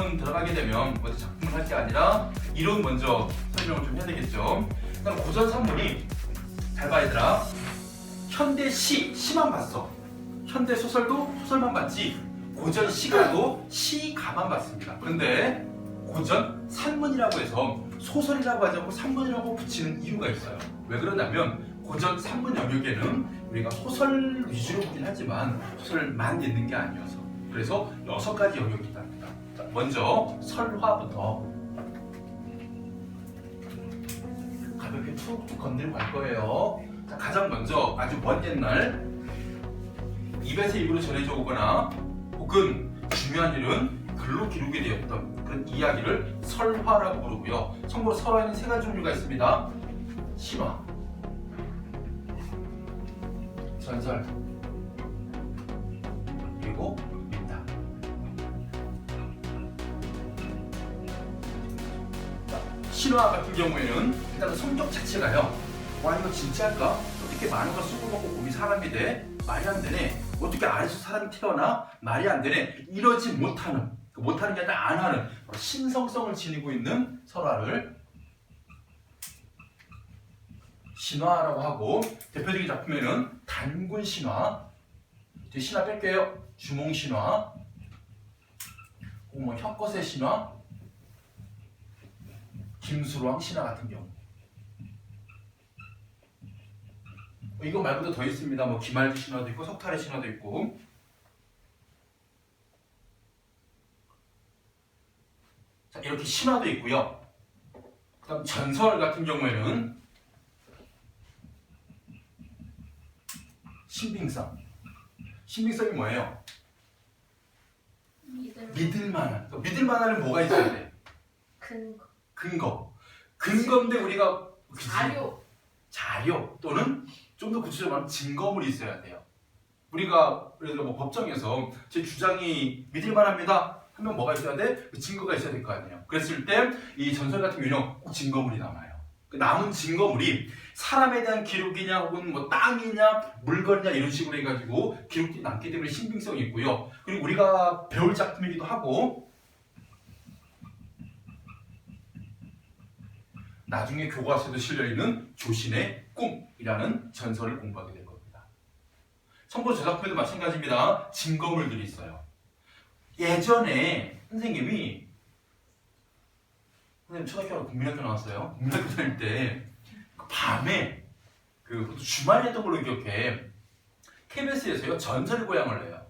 본문 들어가게 되면 먼저 작품을 할 게 아니라 이론 먼저 설명을 좀 해야 되겠죠. 일단 고전 산문이 잘 봐 얘들아. 현대 시만 봤어. 현대 소설도 소설만 봤지 고전 시가도 시가만 봤습니다. 그런데 고전 산문이라고 해서 소설이라고 하지 않고 산문이라고 붙이는 이유가 있어요. 왜 그러냐면 고전 산문 영역에는 우리가 소설 위주로 보긴 하지만 소설만 있는 게 아니어서 그래서 6가지 영역이 있답니다. 자, 먼저 설화부터 가볍게 툭툭 건드리고 갈 거예요. 자, 가장 먼저 아주 먼 옛날 입에서 입으로 전해져 오거나 혹은 중요한 일은 글로 기록이 되었던 그런 이야기를 설화라고 부르고요. 참고로 설화에는 3가지 종류가 있습니다. 신화, 전설, 그리고 민담. 신화 같은 경우에는 일단 성격 자체가요. 와 이거 진짜일까? 어떻게 많은 걸 쓰고 먹고 곰이 사람이 돼? 말이 안 되네. 어떻게 아래서 사람이 태어나? 말이 안 되네. 이러지 못하는 게 아니라 안 하는 신성성을 지니고 있는 설화를 신화라고 하고 대표적인 작품에는 단군 신화, 뒤에 신화 뺄게요. 주몽 신화, 혹은 뭐 혁거세 신화, 김수로왕 신화 같은 경우. 이거 말고도 더 있습니다. 뭐 기말지 신화도 있고 석탈의 신화도 있고. 자, 이렇게 신화도 있고요. 그다음 전설 같은 경우에는 신빙성. 신빙성이 뭐예요? 믿을만한. 믿을만한은 뭐가 있어야 돼? 근거. 근거인데 우리가 자료 또는 좀 더 구체적으로 말하면 증거물이 있어야 돼요. 우리가 예를 들어 뭐 법정에서 제 주장이 믿을만합니다 하면 뭐가 있어야 돼? 증거가 있어야 될 거 아니에요. 그랬을 때 이 전설 같은 경우는 꼭 증거물이 남아요. 그 남은 증거물이 사람에 대한 기록이냐 혹은 뭐 땅이냐 물건이냐 이런 식으로 해가지고 기록이 남기 때문에 신빙성이 있고요. 그리고 우리가 배울 작품이기도 하고 나중에 교과서에도 실려있는 조신의 꿈이라는 전설을 공부하게 될 겁니다. 참고로 저 작품에도 마찬가지입니다. 증거물들이 있어요. 예전에 선생님 초등학교 국민학교 나왔어요. 국민학교 다닐 때 밤에 주말에 했던 걸로 기억해. KBS에서요 전설의 고향을 해요.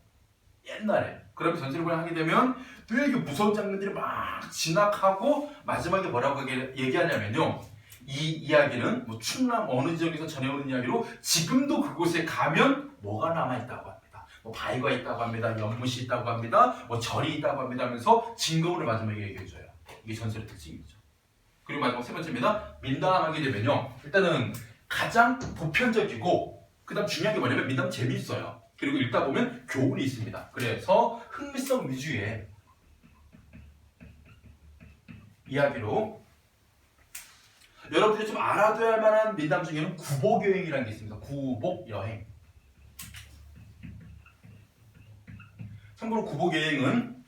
옛날에. 그러면 전설의 고향 하게 되면 되게 무서운 장면들이 막 진학하고 마지막에 뭐라고 얘기하냐면요. 이 이야기는 뭐 충남 어느 지역에서 전해오는 이야기로 지금도 그곳에 가면 뭐가 남아있다고 합니다. 뭐 바위가 있다고 합니다. 연못이 있다고 합니다. 뭐 절이 있다고 합니다 하면서 증거물을 마지막에 얘기해줘요. 이게 전설의 특징이죠. 그리고 마지막 3번째입니다. 민담하게 되면요. 일단은 가장 보편적이고 그 다음 중요한 게 뭐냐면 민담 재미있어요. 그리고 읽다 보면 교훈이 있습니다. 그래서 흥미성 위주의 이야기로 여러분들이 좀 알아둬야 할 만한 민담 중에는 구복여행이라는 게 있습니다. 구복여행. 참고로 구복여행은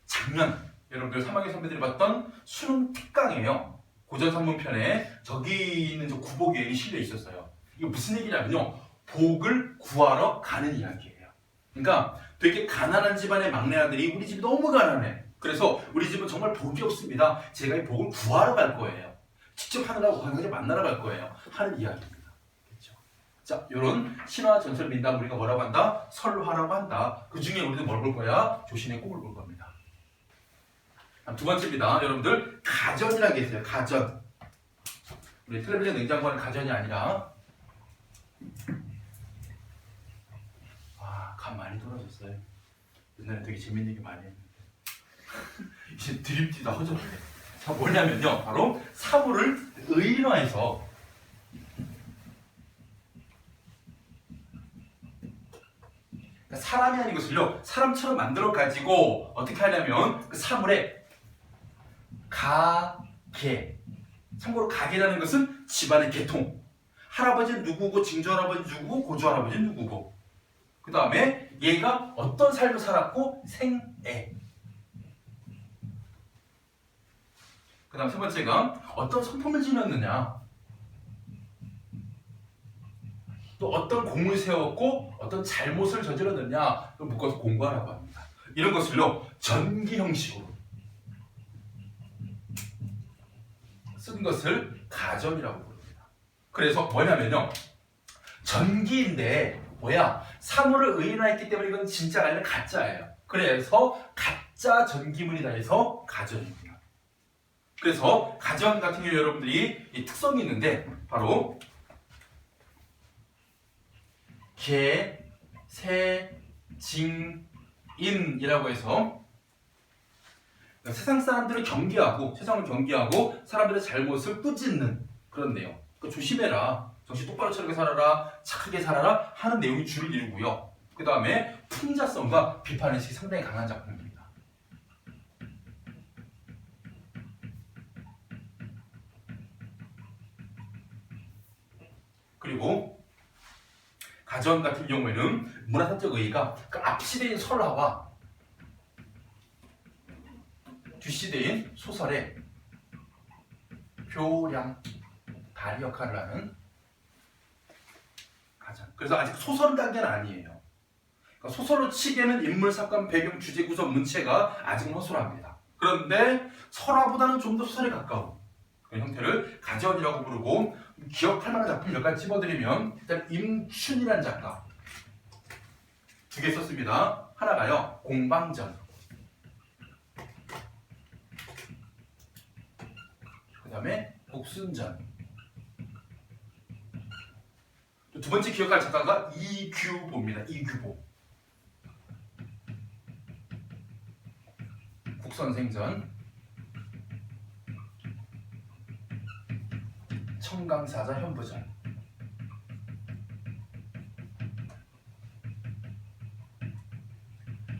작년 여러분들 3학년 선배들이 봤던 수능 특강이에요. 고전 산문편에 저기 있는 저 구복여행이 실려 있었어요. 이거 무슨 얘기냐면요. 복을 구하러 가는 이야기예요. 그러니까 되게 가난한 집안의 막내 아들이 우리 집이 너무 가난해. 그래서 우리 집은 정말 복이 없습니다. 제가 이 복을 구하러 갈 거예요. 직접 하느라고 관상제 만나러 갈 거예요. 하는 이야기입니다. 그렇죠? 자, 이런 신화 전설 민담 우리가 뭐라고 한다? 설화라고 한다. 그 중에 우리도 뭘 볼 거야? 조신의 꿈을 볼 겁니다. 두 번째입니다. 여러분들 가전이라는 게 있어요. 가전. 우리 텔레비전 냉장고는 가전이 아니라 감 많이 떨어졌어요. 옛날에 되게 재밌는 얘기 많이 했는데 이제 드립티다 허전해. 자, 뭐냐면요. 바로 사물을 의인화해서 사람이 아닌 것을요. 사람처럼 만들어 가지고 어떻게 하냐면 그 사물에 가계. 참고로 가계라는 것은 집안의 계통. 할아버지는 누구고 증조할아버지 누구고 고조할아버지는 누구고 그 다음에 얘가 어떤 삶을 살았고 생애 그 다음 세 번째가 어떤 성품을 지녔느냐, 또 어떤 공을 세웠고 어떤 잘못을 저질렀느냐, 를 묶어서 공부하라고 합니다. 이런 것을요 전기 형식으로 쓴 것을 가정이라고 부릅니다. 그래서 뭐냐면요, 전기인데 뭐야, 사물을 의인화했기 때문에 이건 진짜가 아니라 가짜예요. 그래서 가짜 전기문이다 해서 가전입니다. 그래서 가전 같은 경우 여러분들이 이 특성이 있는데 바로 개, 새, 징, 인이라고 해서 세상 사람들을 경계하고, 세상을 경계하고 사람들의 잘못을 꾸짖는 그런 내용. 그러니까 조심해라, 정신 똑바로 차리게 살아라, 착하게 살아라 하는 내용이 주를 이루고요. 그 다음에 풍자성과 비판의식이 상당히 강한 작품입니다. 그리고 가전 같은 경우에는 문화사적 의의가 그 앞시대인 설화와 뒷시대인 소설의 교량, 다리 역할을 하는 가전. 그래서 아직 소설 단계는 아니에요. 그러니까 소설로 치기에는 인물, 사건, 배경, 주제, 구성, 문체가 아직 허술합니다. 그런데 설화보다는 좀 더 소설에 가까운 그런 형태를 가전이라고 부르고, 기억할 만한 작품 몇 가지 집어드리면 일단 임춘이라는 작가 두 개 썼습니다. 하나가요 공방전, 그 다음에 복순전. 두 번째 기억할 작가가 이규보입니다. 이규보. 국선생전, 청강사자 현부전.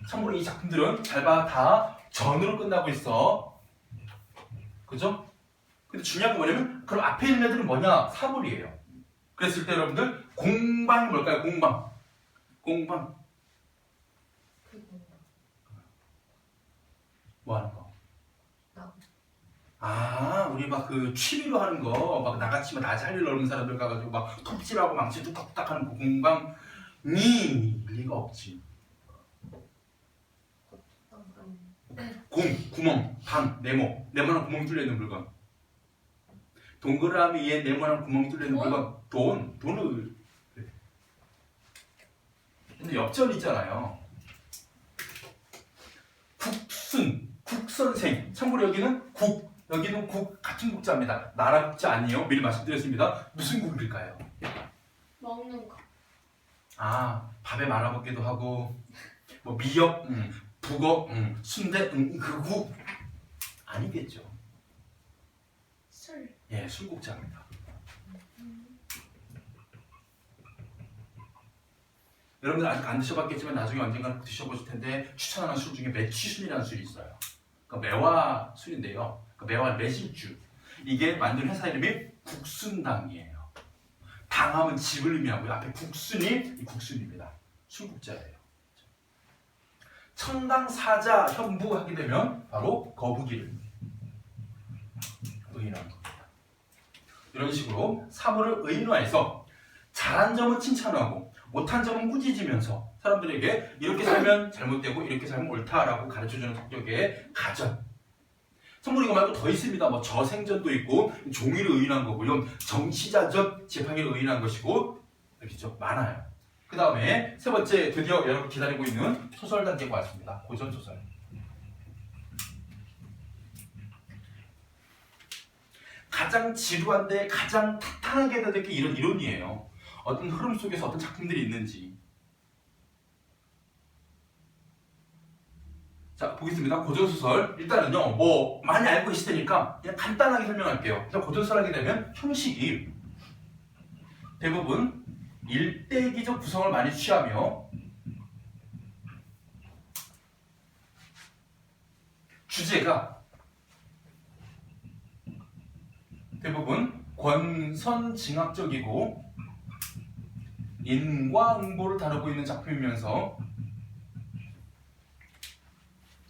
참고로 이 작품들은 잘 봐, 다 전으로 끝나고 있어. 그죠? 근데 중요한 건 뭐냐면 그럼 앞에 있는 애들은 뭐냐? 사물이에요. 그랬을 때 여러분들 공방이 뭘까요? 공방. 공방. 뭐 하는 거? 아, 우리 막 그 취미로 하는 거, 막 나같이 막 낮에 할 일 없는 사람들 가가지고 막 톱질하고 망치 뚝딱뚝딱 하는 그 공방이 리가 없지. 구멍, 방, 네모난 구멍이 뚫려 있는 물건. 동그라미 위에 네모난 구멍이 뚫려 있는 물건. 돈을. 근데 엽전 있잖아요. 국선생. 참고로 여기는 여기는 국 같은 국자입니다. 나라 국자 아니에요. 미리 말씀드렸습니다. 무슨 국일까요? 먹는 거. 아, 밥에 말아 먹기도 하고, 뭐 미역, 북어, 순대, 그 국 아니겠죠. 술. 예, 술국자입니다. 여러분들 아직 안 드셔봤겠지만 나중에 언젠가 드셔보실 텐데 추천하는 술 중에 매취순이라는 술이 있어요. 그러니까 매화 술인데요. 그러니까 매화 매실주. 이게 만든 회사 이름이 국순당이에요. 당하면 집을 의미하고요. 앞에 국순이 국순입니다. 술국자예요. 청강사자 현부 하게 되면 바로 거북이를 의인하는 겁니다. 이런 식으로 사물을 의인화해서 잘한 점은 칭찬하고 못한 점은 꾸짖으면서 사람들에게 이렇게 살면 잘못되고 이렇게 살면 옳다라고 가르쳐주는 성격의 가전. 참고로 이거 말고 더 있습니다. 뭐 저생전도 있고 종의를 의인한 거고요. 정치자적 재판을 의인한 것이고 이렇게 많아요. 그 다음에 세 번째, 드디어 여러분 기다리고 있는 소설 단계가 왔습니다. 고전소설. 가장 지루한데 가장 탄탄하게 해야 될 게 이런 이론이에요. 어떤 흐름 속에서 어떤 작품들이 있는지. 자, 보겠습니다. 고전소설. 일단은요, 뭐 많이 알고 계실 테니까 그냥 간단하게 설명할게요. 일단 고전소설 하게 되면 형식이 대부분 일대기적 구성을 많이 취하며 주제가 대부분 권선징악적이고 인과응보를 다루고 있는 작품이면서,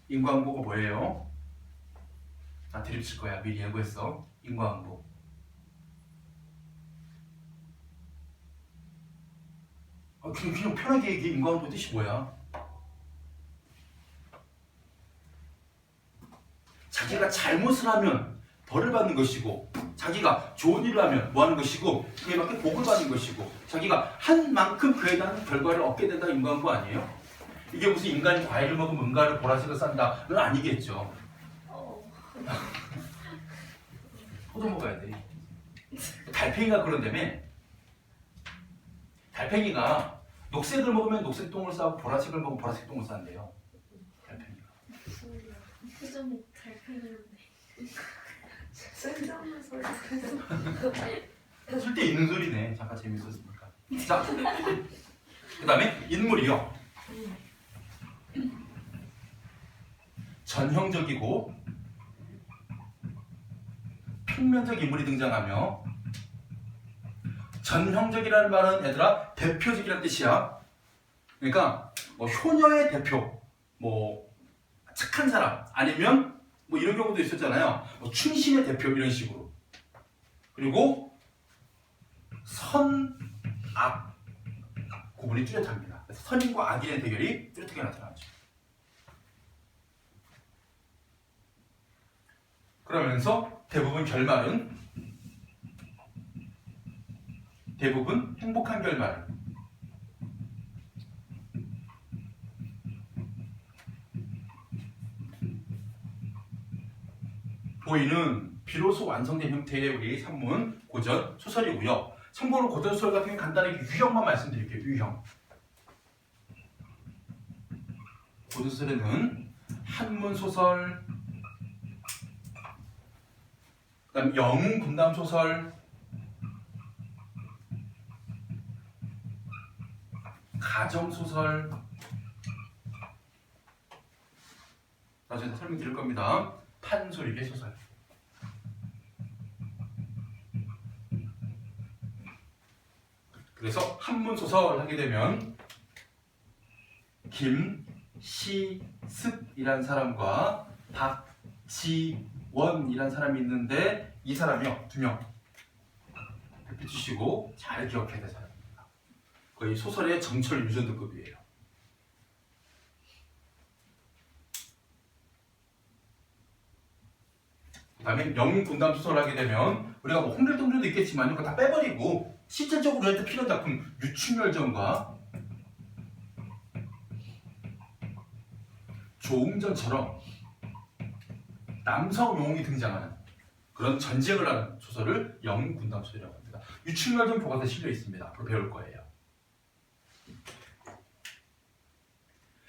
인과응보가 뭐예요? 다 드립칠 거야. 미리 예고했어. 인과응보. 그냥 편하게 얘기해. 인과응보 뜻이 뭐야? 자기가 잘못을 하면 벌을 받는 것이고, 자기가 좋은 일을 하면 뭐 하는 것이고, 그에 맞게 복을 받는 것이고, 자기가 한 만큼 그에 대한 결과를 얻게 된다. 인과응보 아니에요? 이게 무슨 인간이 과일을 먹으면 은가를 보라색을 싼다는 아니겠죠. 포도 먹어야 돼. 달팽이가 그런다며. 달팽이가 녹색을 먹으면 녹색 똥을 싸고 보라색을 먹으면 보라색 똥을 싼대요. 달팽이가. 표정이 달팽이인데. 쓸데없는 소리. 쓸데 있는 소리네. 잠깐 재밌었으니까. 자, 그 다음에 인물이요. 전형적이고 평면적 인물이 등장하며, 전형적이라는 말은 얘들아 대표적이라는 뜻이야. 그러니까 뭐 효녀의 대표, 뭐 착한 사람, 아니면 뭐 이런 경우도 있었잖아요. 뭐 충신의 대표 이런 식으로. 그리고 선, 악 구분이 뚜렷합니다. 그래서 선인과 악인의 대결이 뚜렷하게 나타나죠. 그러면서 대부분 행복한 결말을 보이는 비로소 완성된 형태의 우리 산문, 고전, 소설이고요. 참고로 고전 소설 같은 경우는 간단하게 유형만 말씀드릴게요. 유형. 고전 소설에는 한문 소설, 그다음 영웅 분담 소설, 가정 소설, 나중에 설명드릴 겁니다. 판소리계 소설. 그래서 한문 소설 하게 되면 김시습이란 사람과 박지원이란 사람이 있는데, 이 사람이요, 2명 대표 주시고 잘 기억해야 될 사람입니다. 거의 소설의 정철 유전도급이에요. 그 다음에 영웅 분담 소설을 하게 되면 우리가 뭐 홍길동전도 있겠지만 이거 다 빼버리고 실질적으로 우리한테 필요한 작품, 유충열전과 조웅전처럼 남성 영웅이 등장하는 그런 전쟁을 하는 소설을 영웅 분담 소설이라고 합니다. 유충열전 교과서에 실려 있습니다. 앞으로 배울 거예요.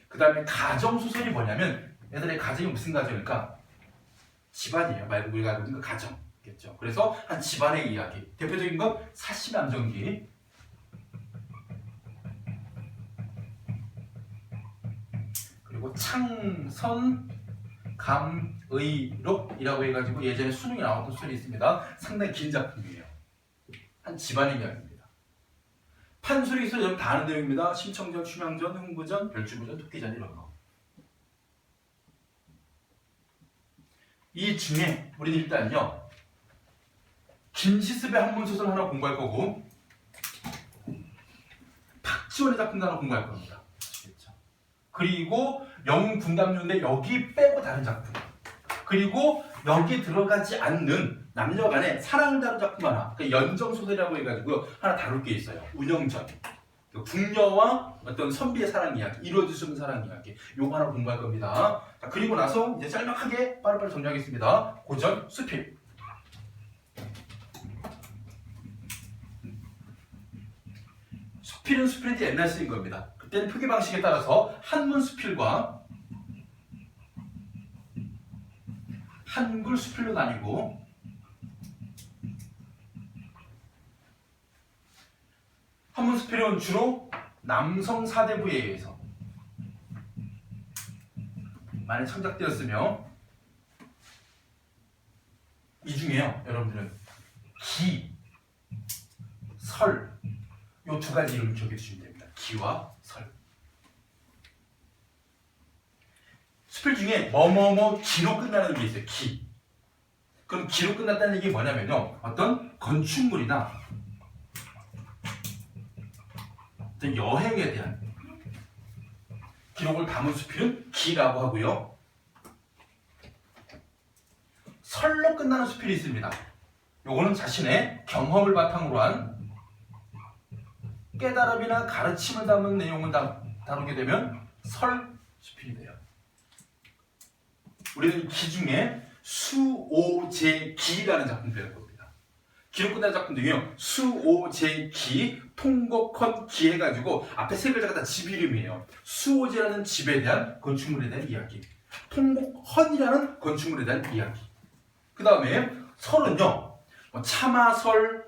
그 다음에 가정소설이 뭐냐면, 애들의 가정이 무슨 가정일까? 집안이에요. 말고 우리가 알고 있는 그 가정이겠죠. 그래서 한 집안의 이야기. 대표적인 건 사시남정기. 그리고 창선감의록이라고 해가지고 예전에 수능에 나왔던 소설이 있습니다. 상당히 긴 작품이에요. 한 집안의 이야기입니다. 판소리기술 여러분 다 아는 내용입니다. 심청전, 춘향전, 흥부전, 별주부전, 토끼전 이런 거. 이 중에 우리는 일단요, 김시습의 한문 소설 하나 공부할 거고, 박지원의 작품 하나 공부할 겁니다. 아시겠죠? 그리고 영웅 분담요인데 여기 빼고 다른 작품, 그리고 여기 들어가지 않는 남녀간의 사랑을 다룬 작품 하나, 그러니까 연정소설이라고 해가지고 하나 다룰 게 있어요. 운영전. 궁녀와 어떤 선비의 사랑 이야기, 이루어지는 사랑 이야기, 요거 하나 공부할 겁니다. 자, 그리고 나서 이제 짤막하게 빠르빠르 정리하겠습니다. 고전, 수필. 수필은 수필인데 옛날 쓰인 겁니다. 그때는 표기 방식에 따라서 한문 수필과 한글 수필로 나뉘고, 한문 수필은 주로 남성 사대부에 의해서 많이 창작되었으며, 이 중에요, 여러분들은 기, 설, 요 두 가지 이름 기억해 주시면 됩니다. 기와 설. 수필 중에 뭐뭐뭐 기로 끝나는 게 있어요. 기. 그럼 기로 끝났다는 얘기 뭐냐면요. 어떤 건축물이나 어떤 여행에 대한 기록을 담은 수필은 기라고 하고요. 설로 끝나는 수필이 있습니다. 요거는 자신의 경험을 바탕으로 한 깨달음이나 가르침을 담은 내용을 다루게 되면 설 수필이 돼요. 우리는 기 중에 수오제기라는 작품 배울 겁니다. 기록 끝난 작품 중에요. 수오제기, 통곡헌기 해가지고 앞에 세 글자가 다 집 이름이에요. 수오제라는 집에 대한 건축물에 대한 이야기, 통곡헌이라는 건축물에 대한 이야기. 그 다음에 설은요, 뭐 참화설,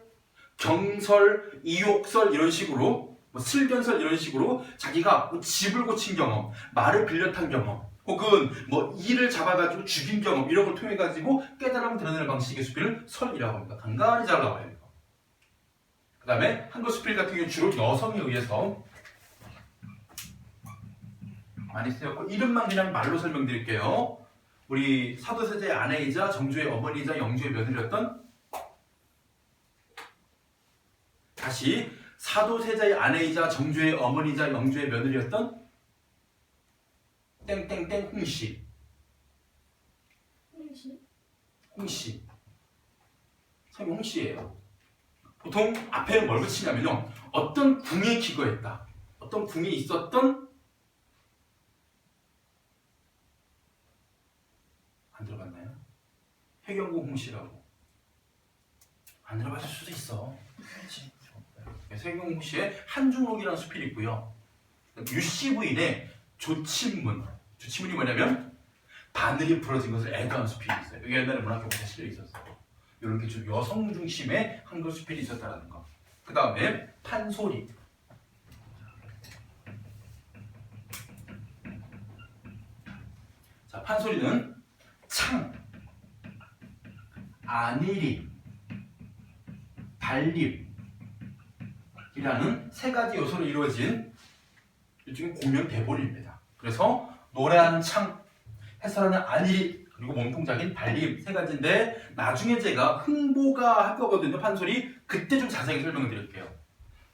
경설, 이옥설 이런 식으로 슬견설 이런 식으로 자기가 뭐 집을 고친 경험, 말을 빌려 탄 경험, 혹은 뭐 이를 잡아가지고 죽인 경험 이런 걸 통해 가지고 깨달음을 드러내는 방식의 수필을 설이라고 합니다. 간간히 잘 나와요. 그 다음에 한글 수필 같은 경우는 주로 여성에 의해서 많이 쓰였고 이름만 그냥 말로 설명드릴게요. 우리 사도세자의 아내이자 정조의 어머니이자 영조의 며느리였던 다시 사도세자의 아내이자 정조의 어머니이자 영조의 며느리였던 땡땡땡 홍씨. 홍씨. 성이 홍씨예요. 보통 앞에는 뭘 붙이냐면요. 어떤 궁에 기거했다. 어떤 궁에 있었던 안 들어봤나요? 해경궁 홍씨라고. 안 들어봤을 수도 있어. 그렇지. 해경궁 홍씨의 한중옥이라는 수필이 있고요. 유씨 부인의 조침문. 조침문이 뭐냐면 바늘이 부러진 것을 애도한 수필이 있어요. 여기 옛날에 문학교과서에 실려 있었어요. 이렇게 좀 여성 중심의 한글 수필이 있었다는 거. 그 다음에 판소리. 자, 판소리는 창, 안일이, 발립이라는 세 가지 요소로 이루어진 일종의 공연 대본입니다. 그래서 노래하는 창, 해설하는 안일이, 그리고 몸통작인 발립 세 가지인데 나중에 제가 흥보가 할 거거든요. 판소리. 그때 좀 자세히 설명을 드릴게요.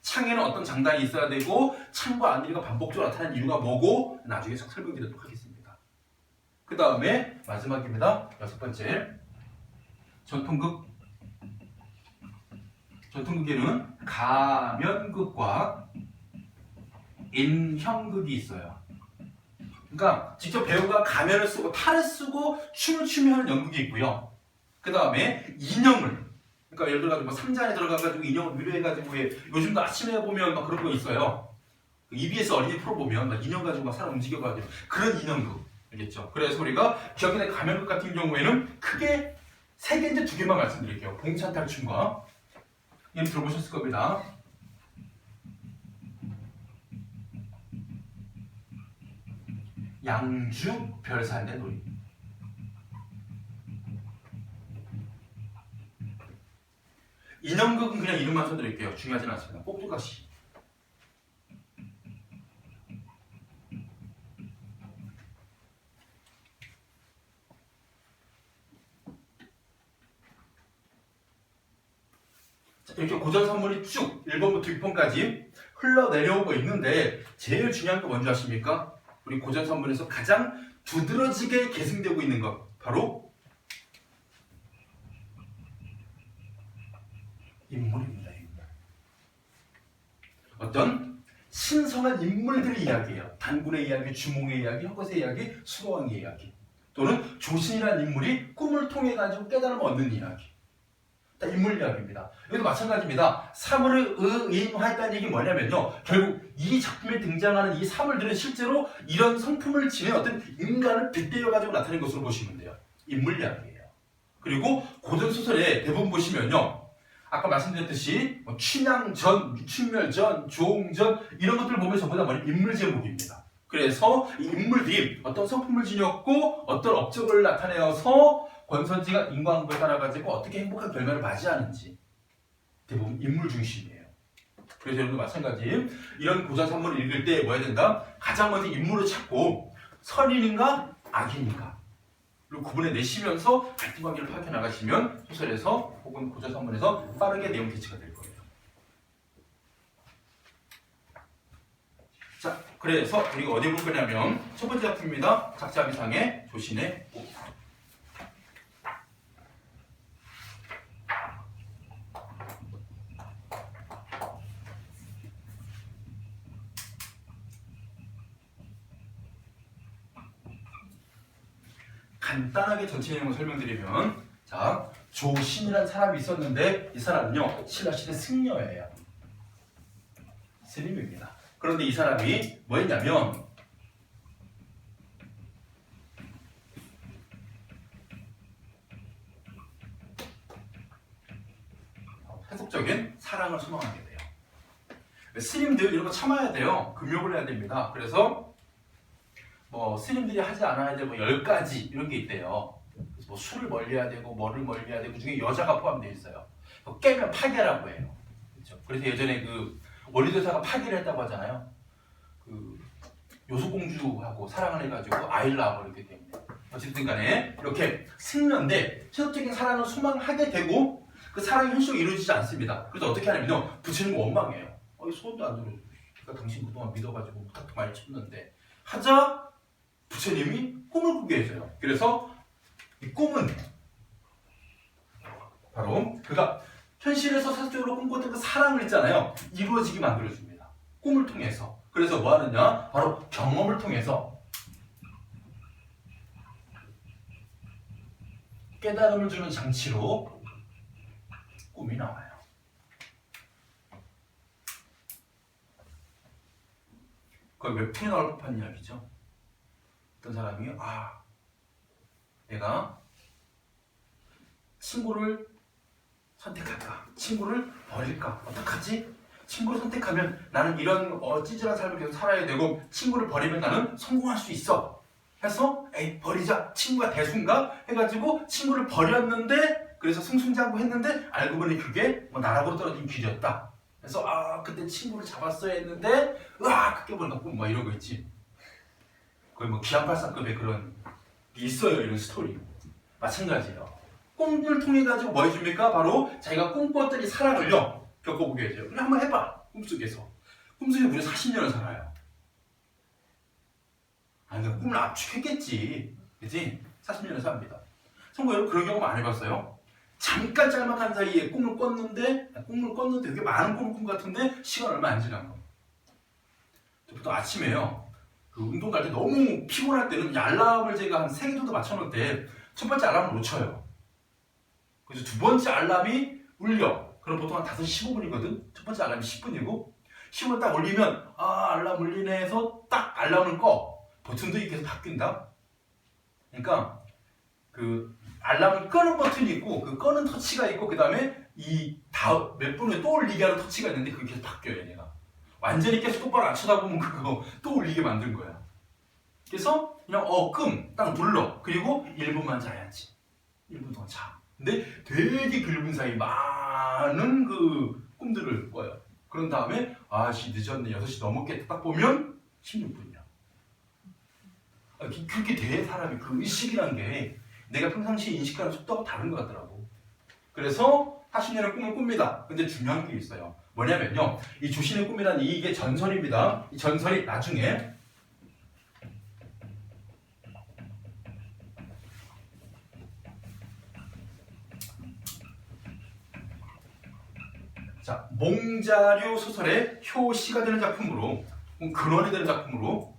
창에는 어떤 장단이 있어야 되고 창과 안일이가 반복적으로 나타나는 이유가 뭐고 나중에 설명드리도록 하겠습니다. 그 다음에 마지막입니다. 6번째 전통극. 전통극에는 가면극과 인형극이 있어요. 그러니까 직접 배우가 가면을 쓰고 탈을 쓰고 춤을 추며 하는 연극이 있고요. 그 다음에 인형을, 그러니까 예를 들어가지고 뭐 상자 안에 들어가가지고 인형을 위로해가지고 요즘도 아침에 보면 막 그런 거 있어요. EBS 어린이 프로 보면 막 인형 가지고 막 사람 움직여가지고 그런 인형극, 알겠죠? 그래서 우리가 기억나는 가면극 같은 경우에는 크게 3개인데 2개만 말씀드릴게요. 봉찬탈춤과 이미 들어보셨을 겁니다. 양주 별산의 놀이. 인형극은 그냥 이름만 써드릴게요. 중요하진 않습니다. 꼭두각시. 이렇게 고전 선물이 쭉 1번부터 6번까지 흘러내려오고 있는데 제일 중요한 거 뭔지 아십니까? 우리 고전 선물에서 가장 두드러지게 계승되고 있는 것 바로 인물입니다. 인물. 어떤 신성한 인물들의 이야기예요. 단군의 이야기, 주몽의 이야기, 헛것의 이야기, 수로왕의 이야기, 또는 조신이라는 인물이 꿈을 통해 가지고 깨달음을 얻는 이야기. 다 인물 이야기입니다. 여기도 마찬가지입니다. 사물을 의인화했다는 얘기 뭐냐면요. 결국 이 작품에 등장하는 이 사물들은 실제로 이런 성품을 지닌 어떤 인간을 빗대어가지고 나타낸 것으로 보시면 돼요. 인물 이야기예요. 그리고 고전소설의 대부분 보시면요. 아까 말씀드렸듯이 춘향전, 춘멸전, 조홍전 이런 것들을 보면 전부 다 인물 제목입니다. 그래서 이 인물들이 어떤 성품을 지녔고 어떤 업적을 나타내어서 권선지가 인과응보에 따라가지고 어떻게 행복한 결말을 맞이하는지 대부분 인물 중심이에요. 그래서 여러분도 마찬가지 이런 고전 산문을 읽을 때 뭐 해야 된다? 가장 먼저 인물을 찾고 선인인가 악인인가 구분해 내시면서 갈등 관계를 파악해 나가시면 소설에서 혹은 고전 산문에서 빠르게 내용 캐치가 될 거예요. 자, 그래서 우리가 어디 볼 거냐면 첫 번째 작품입니다. 작자 미상의 조신의 꽃. 간단하게 전체 내용을 설명드리면, 자, 조신이라는 사람이 있었는데 이 사람은요 신라시대 승려예요. 스님입니다. 그런데 이 사람이 뭐였냐면 세속적인 사랑을 소망하게 돼요. 스님들 이런 거 참아야 돼요. 금욕을 해야 됩니다. 그래서 뭐 스님들이 하지 않아야 될 뭐 10가지 이런 게 있대요. 그래서 뭐 술을 멀리해야 되고 뭐를 멀리해야 되고 그중에 여자가 포함되어 있어요. 깨면 파괴라고 해요. 그렇죠? 그래서 예전에 그 원리대사가 파괴를 했다고 하잖아요. 그 요소공주하고 사랑을 해가지고 아이를 낳아버렸기 때문에. 어쨌든 간에 이렇게 승려인데 세속적인 사랑을 소망하게 되고 그 사랑이 현실적으로 이루어지지 않습니다. 그래서 어떻게 하냐면요 부처님 원망해요. 소원도 안 들어줘. 그러니까 당신 그동안 믿어가지고 부탁도 많이 쳤는데 하자 부처님이 꿈을 꾸게 해줘요. 그래서 이 꿈은 바로 그가 현실에서 사실적으로 꿈꿨던 그 사랑을 있잖아요. 이루어지게 만들어줍니다. 꿈을 통해서. 그래서 뭐 하느냐? 바로 경험을 통해서 깨달음을 주는 장치로 꿈이 나와요. 그걸 웹툰에 나올 법한 이야기죠. 어떤 사람이 내가 친구를 선택할까? 친구를 버릴까? 어떡하지? 친구를 선택하면 나는 이런 찌질한 삶을 계속 살아야 되고 친구를 버리면 나는 성공할 수 있어. 해서 버리자. 친구가 대수인가? 해가지고 친구를 버렸는데 그래서 승승장구했는데 알고 보니 그게 뭐 나락으로 떨어진 길이었다. 그래서 그때 친구를 잡았어야 했는데 그게 보니까 꿈 뭐 이런 거 있지. 거의 뭐 기안팔사급의 그런 게 있어요. 이런 스토리. 마찬가지예요. 꿈을 통해 가지고 뭐 해줍니까? 바로 자기가 꿈꿨던 이 사랑을요 겪어보게 해줘요. 그래 한번 해봐. 꿈속에서. 꿈속에서 무려 40년을 살아요. 내가 꿈을 압축했겠지. 그치? 40년을 삽니다. 성도 여러분 그런 경험 안 해봤어요? 잠깐 짤막한 사이에 꿈을 꿨는데 되게 많은 꿈을 꾼 것 같은데 시간 얼마 안 지난 거. 보통 아침에요. 그 운동 갈 때 너무 피곤할 때는 이 알람을 제가 한 3개 정도 맞춰놓을 때 첫 번째 알람을 놓쳐요. 그래서 두 번째 알람이 울려. 그럼 보통 한 5시 15분이거든. 첫 번째 알람이 10분이고 10분 딱 울리면 알람 울리네 해서 딱 알람을 꺼. 버튼도 계속 바뀐다. 그러니까 그 알람을 끄는 버튼이 있고 그 끄는 터치가 있고 그 다음에 이 몇 분 후에 또 울리게 하는 터치가 있는데 그게 계속 바뀌어요. 얘가 완전히 계속 똑바로 안 쳐다보면 그거 또 울리게 만든 거야. 그래서 그냥 딱 눌러. 그리고 1분만 자야지. 1분 동안 자. 근데 되게 굵은 사이 많은 그 꿈들을 꿔요. 그런 다음에 늦었네. 6시 넘었겠다. 딱 보면 16분이야. 그렇게 돼 사람이. 그 의식이란 게 내가 평상시에 인식하는 속도가 다른 것 같더라고. 그래서 40년의 꿈을 꿉니다. 근데 중요한 게 있어요. 뭐냐면요. 이 조신의 꿈이란 이게 전설입니다. 이 전설이 나중에 몽자류 소설의 효시가 되는 작품으로 근원이 되는 작품으로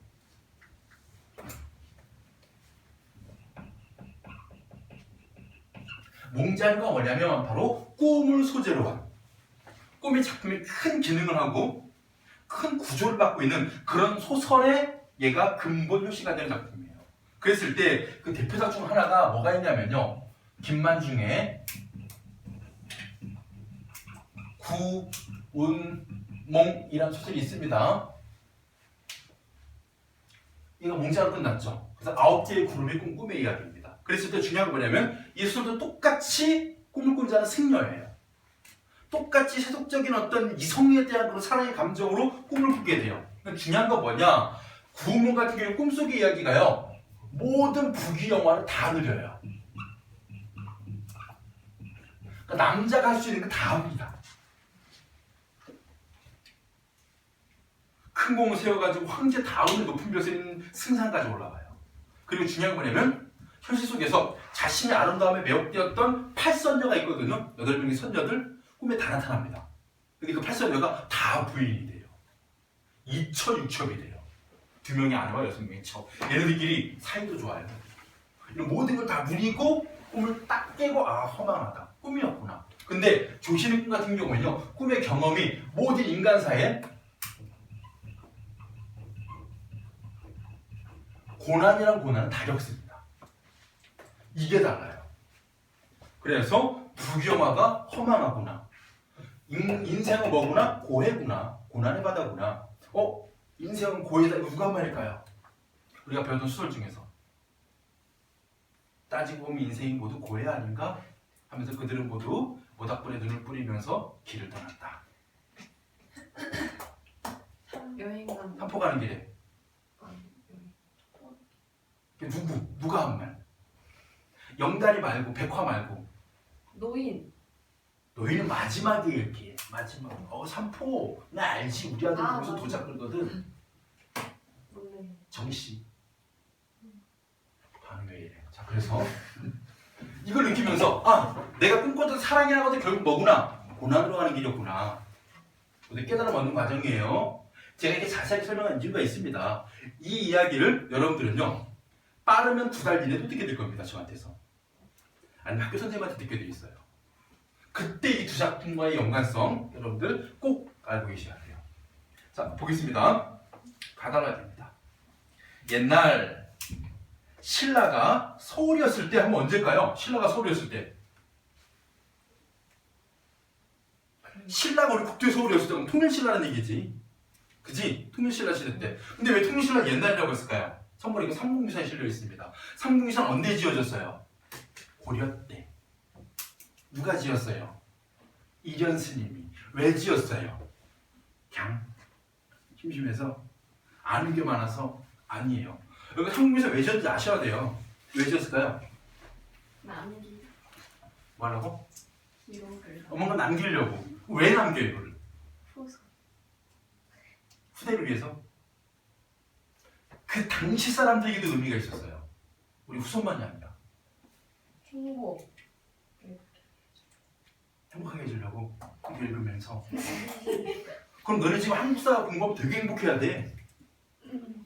몽자류가 뭐냐면 바로 꿈을 소재로 한 꿈이 작품에 큰 기능을 하고 큰 구조를 갖고 있는 그런 소설의 얘가 근본 효시가 되는 작품이에요. 그랬을 때 그 대표작 중 하나가 뭐가 있냐면요. 김만중의 구운몽이라는 소설이 있습니다. 이거 몽자로 끝났죠. 그래서 9개의 구름이 꾼 꿈의 이야기입니다. 그랬을 때 중요한 건 뭐냐면 이 소설도 똑같이 꿈을 꾼 자는 승려예요. 똑같이 세속적인 어떤 이성에 대한 그런 사랑의 감정으로 꿈을 꾸게 돼요. 그러니까 중요한 건 뭐냐? 구운몽 같은 경우는 꿈속의 이야기가요. 모든 북이 영화를 다 누려요. 그러니까 남자가 할 수 있는 거 다 합니다. 큰 공을 세워가지고 황제 다음에 높은 벼슬 있는 승상까지 올라가요. 그리고 중요한 건 뭐냐면 현실 속에서 자신의 아름다움에 매혹되었던 8선녀가 있거든요. 8명의 선녀들 꿈에 다 나타납니다. 근데 그 8선녀가 다 부인이 돼요. 2처6첩이 돼요. 2명의 아내와 6명의 처. 얘네들끼리 사이도 좋아요. 이런 모든 걸 다 누리고 꿈을 딱 깨고 아 허망하다. 꿈이었구나. 근데 조신의 꿈 같은 경우는요. 꿈의 경험이 모든 인간사에 고난이란 고난은 다 겪습니다. 이게 달라요. 그래서 부귀영화가 허망하구나. 인생은 뭐구나? 고해구나. 고난의 바다구나. 인생은 고해다. 이거 누가 한 말일까요? 우리가 배웠던 수설 중에서. 따지고 보면 인생이 모두 고해 아닌가? 하면서 그들은 모두 모닥불에 눈을 뿌리면서 길을 떠났다. 여행 간 삼포 가는 길에. 누가 한 말? 영다리 말고 백화 말고 노인은 마지막에 이렇게 마지막 삼포 나 알지 우리 아들 거기서 맞아. 도장 끌거든. 몰래 정씨 반응 왜 이래? 자 그래서 이걸 느끼면서 내가 꿈꿨던 사랑이라는 것도 결국 뭐구나? 고난으로 가는 길이었구나. 근데 깨달음 얻는 과정이에요. 제가 이렇게 자세하게 설명한 이유가 있습니다. 이 이야기를 여러분들은요 빠르면 2달 뒤내도 듣게 될 겁니다. 저한테서. 아니면 학교 선생님한테 듣게 돼 있어요. 그때 이 2작품과의 연관성 여러분들 꼭 알고 계셔야 돼요. 자 보겠습니다. 가다가 됩니다. 옛날 신라가 서울이었을 때 한번 언제일까요? 신라가 서울이었을 때. 신라가 우리 국토의 서울이었을 때 그럼 통일신라는 얘기지. 그지? 통일신라 시대 때. 근데 왜 통일신라 옛날이라고 했을까요? 성벌 이거 삼국유사에 실려 있습니다. 삼국유사는 언제 지어졌어요? 고려 때. 누가 지었어요? 이련 스님이. 왜 지었어요? 그냥 심심해서 아는 게 많아서 아니에요. 여기 삼국유사 왜 지었는지 아셔야 돼요. 왜 지었을까요? 남기 뭐라고? 기록을 뭔가 남기려고. 왜 남겨요 이거를? 후서 후대를 위해서? 그 당시 사람들에게도 의미가 있었어요. 우리 후손만이 아니라. 행복 행복하게 해주려고 이거 읽으면서 그럼 너네 지금 한국사 공부하면 되게 행복해야 돼.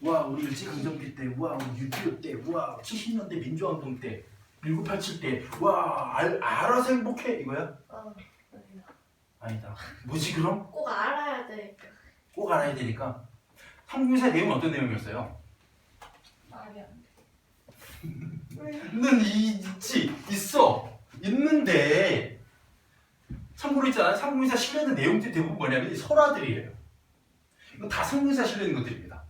와 우리 일제강점기 때, 와 우리 6.25 때, 와 70년대 민주화운동 때, 1987 때, 와 알아서 행복해 이거야? 아니다. 뭐지 그럼? 꼭 알아야 돼. 꼭 알아야 되니까. 삼국유사의 내용은 어떤 내용이었어요? 말이 안 있어. 있는데 참고로 있잖아요. 삼국유사 실려있는 내용들이 대부분 뭐냐면 이 설화들이에요. 이거 다 삼국유사 실려있는 것들입니다.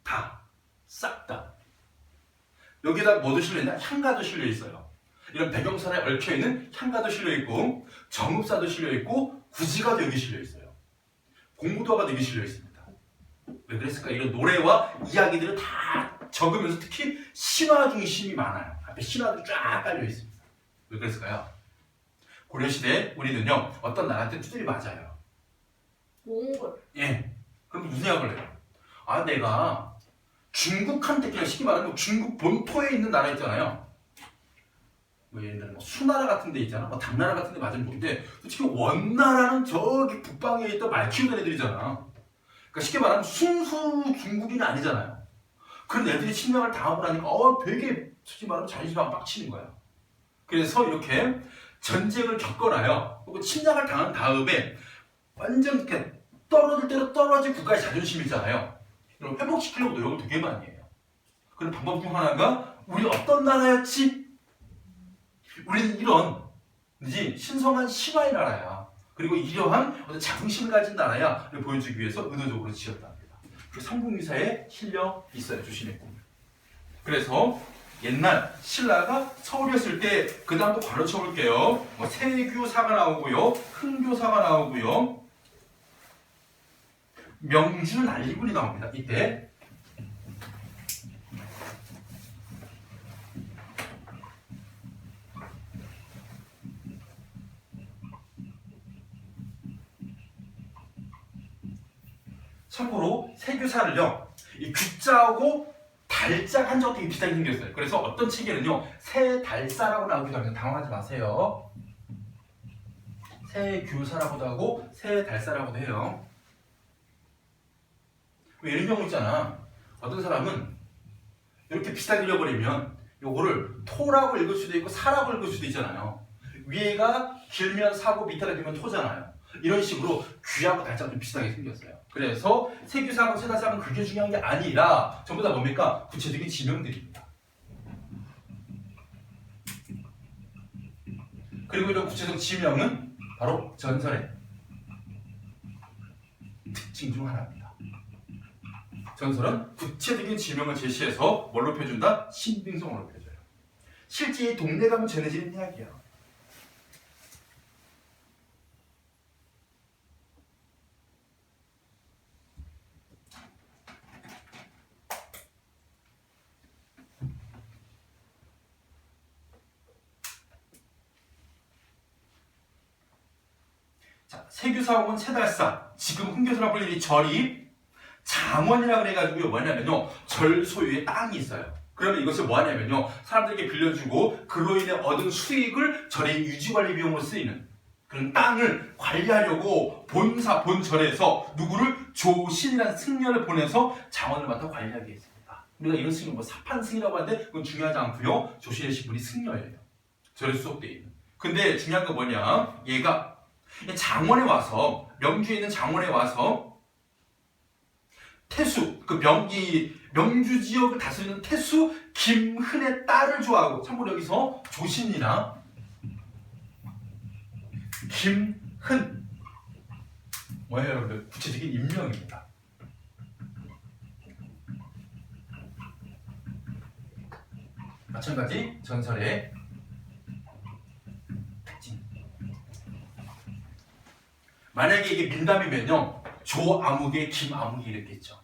다. 싹 다. 여기다 뭐도 실려있나? 향가도 실려있어요. 이런 배경설에 얽혀있는 향가도 실려있고 정읍사도 실려있고 구지가도 여기 실려있어요. 공부도가도 여기 실려있습니다. 왜 그랬을까? 이런 노래와 이야기들을 다 적으면서 특히 신화 중심이 많아요. 앞에 신화들이 쫙 깔려있습니다. 왜 그랬을까요? 고려시대 우리는요 어떤 나라한테 두들이 맞아요. 몽골 예. 그럼 무슨 생각을 해요? 내가 중국한테 그냥 쉽게 말하면 중국 본토에 있는 나라 있잖아요. 뭐 예를 들어 수나라 같은 데 있잖아. 당나라 같은 데 맞으면 좋은데 솔직히 원나라는 저기 북방에 있던 말 키우던 애들이잖아. 그러니까 쉽게 말하면 순수 중국인이 아니잖아요. 그런 애들이 침략을 당하고 나니까 되게 솔직히 말하면 자존심이 빡치는 거야. 그래서 이렇게 전쟁을 겪어놔요. 그리고 침략을 당한 다음에 완전 이렇게 떨어질 대로 떨어진 국가의 자존심이 있잖아요. 이걸 회복시키려고 노력을 되게 많이 해요. 그런 방법 중 하나가 우리 어떤 나라였지? 우리는 이런 신성한 신화의 나라야. 그리고 이러한 어떤 자긍심을 가진 나라야를 보여주기 위해서 의도적으로 지었답니다. 그 삼국유사에 실려 있어요. 조신의 꿈. 그래서 옛날 신라가 서울이었을 때 그 다음도 바로 쳐볼게요. 세규사가 나오고요. 흥교사가 나오고요. 명주 난리군이 나옵니다. 이때 참고로 세규사를요, 이 규자하고 달자가 한자가 되게 비슷하게 생겼어요. 그래서 어떤 책에는요, 세달사라고 나오기도 합니다. 당황하지 마세요. 세규사라고도 하고 세달사라고도 해요. 왜 이런 경우 있잖아. 어떤 사람은 이렇게 비슷하게 읽어버리면 요거를 토라고 읽을 수도 있고 사라고 읽을 수도 있잖아요. 위에가 길면 사고 밑에가 길면 토잖아요. 이런 식으로 귀하고 달자가 좀 비슷하게 생겼어요. 그래서 세규사하고 세달사는 그게 중요한 게 아니라 전부 다 뭡니까? 구체적인 지명들입니다. 그리고 이런 구체적 지명은 바로 전설의 특징 중 하나입니다. 전설은 구체적인 지명을 제시해서 뭘로 펴준다? 신빙성으로 펴줘요. 실제 이 동네 가면 전해지는 이야기야. 자, 세규사 혹은 세달사, 지금 흥교사라고 불리는 이 절이 장원이라 그래가지고요, 뭐냐면요, 절 소유의 땅이 있어요. 그러면 이것을 뭐 하냐면요, 사람들에게 빌려주고 그로 인해 얻은 수익을 절의 유지관리 비용으로 쓰이는 그런 땅을 관리하려고 본절에서 누구를 조신이라는 승려를 보내서 장원을 맡아 관리하게 했습니다. 우리가 이런 승려, 뭐 사판승이라고 하는데 그건 중요하지 않고요, 조신의 신분이 승려예요. 절에 수속되어 있는. 근데 중요한 건 뭐냐, 얘가 장원에 와서, 명주에 있는 장원에 와서 태수, 그 명주 지역을 다스리는 태수 김흔의 딸을 좋아하고, 참고로 여기서 조신이나 김흔 뭐예요 여러분들? 구체적인 인명입니다. 마찬가지 전설의 특징. 만약에 이게 민담이면요, 조아무개, 김아무개 이랬겠죠.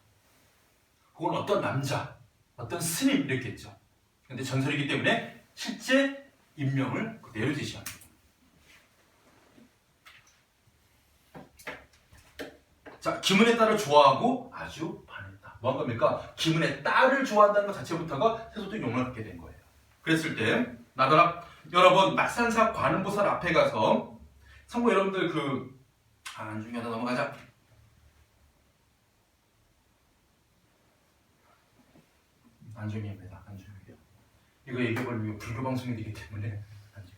그건 어떤 남자, 어떤 스님 이랬겠죠. 근데 전설이기 때문에 실제 인명을 그대로 제시합니다. 자, 김은의 딸을 좋아하고 아주 반했다. 뭐한 겁니까? 김은의 딸을 좋아한다는 것 자체부터가 세속적 용어를 갖게 된 거예요. 그랬을 때 나더러 여러 번 마산사 관음보살 앞에 가서 참고 여러분들 안중에다 넘어가자. 안중입니다. 안중이요. 이거 얘기해버리면 불교 방송이 되기 때문에 안중.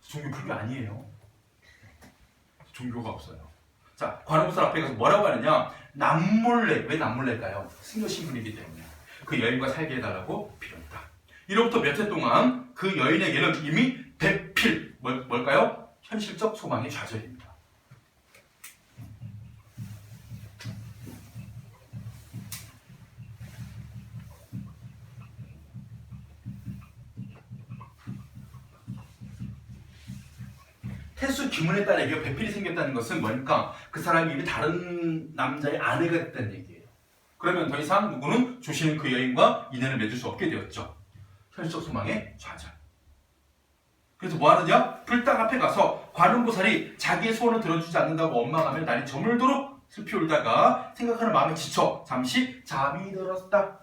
종교 불교 아니에요. 종교가 없어요. 자, 관음보살 앞에 가서 뭐라고 하느냐? 남몰래. 왜 남몰래일까요? 승려 신분이기 때문에 그 여인과 살게 해달라고 빌었다. 이로부터 몇 해 동안 그 여인에게는 이미 배필, 뭘까요? 현실적 소망이 좌절입니다. 태수 김은의 딸에게 배필이 생겼다는 것은 뭐니까 그 사람이 이미 다른 남자의 아내가 됐다는 얘기예요. 그러면 더 이상 누구는 조신은 그 여인과 인연을 맺을 수 없게 되었죠. 현실적 소망의 좌절. 그래서 뭐 하느냐? 불당 앞에 가서 관음보살이 자기의 소원을 들어주지 않는다고 원망하며 날이 저물도록 슬피 울다가 생각하는 마음에 지쳐 잠시 잠이 들었다.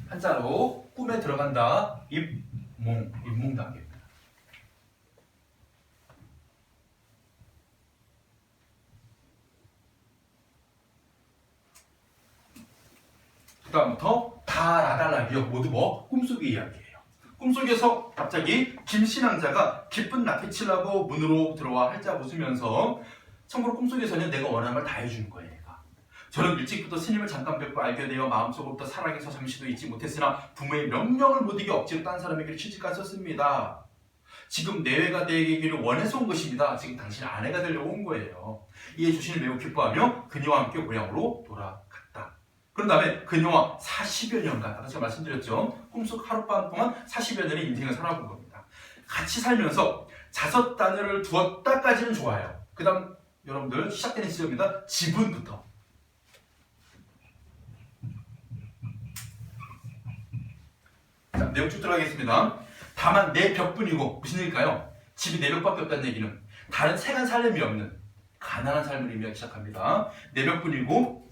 한자로 꿈에 들어간다. 입몽 단계입니다. 그 다음부터 다라달라기요. 모두 꿈속의 이야기예요. 꿈속에서 갑자기 김신앙자가 기쁜 낙해치려고 문으로 들어와 활짝 웃으면서, 참고로 꿈속에서는 내가 원하는 걸 다 해주는 거예요. 저는 일찍부터 스님을 잠깐 뵙고 알게 되어 마음속으로부터 사랑해서 잠시도 잊지 못했으나 부모의 명령을 못 이겨 억지로 딴 사람에게 취직갔었습니다. 지금 내외가 되기를 원해서 온 것입니다. 지금 당신 아내가 되려고 온 거예요. 이에 주신을 매우 기뻐하며 그녀와 함께 고향으로 돌아갔다. 그런 다음에 그녀와 40여 년간, 아까 제가 말씀드렸죠. 꿈속 하룻밤 동안 40여 년의 인생을 살아본 겁니다. 같이 살면서 자석단을 두었다까지는 좋아요. 그 다음 여러분들 시작되는 지점입니다. 지분부터. 자, 내용 쭉 들어가겠습니다. 다만 내 벽뿐이고, 무슨 일일까요? 집이 4벽밖에 없다는 얘기는 다른 생활 삶이 없는 가난한 삶을 의미하기 시작합니다. 4벽뿐이고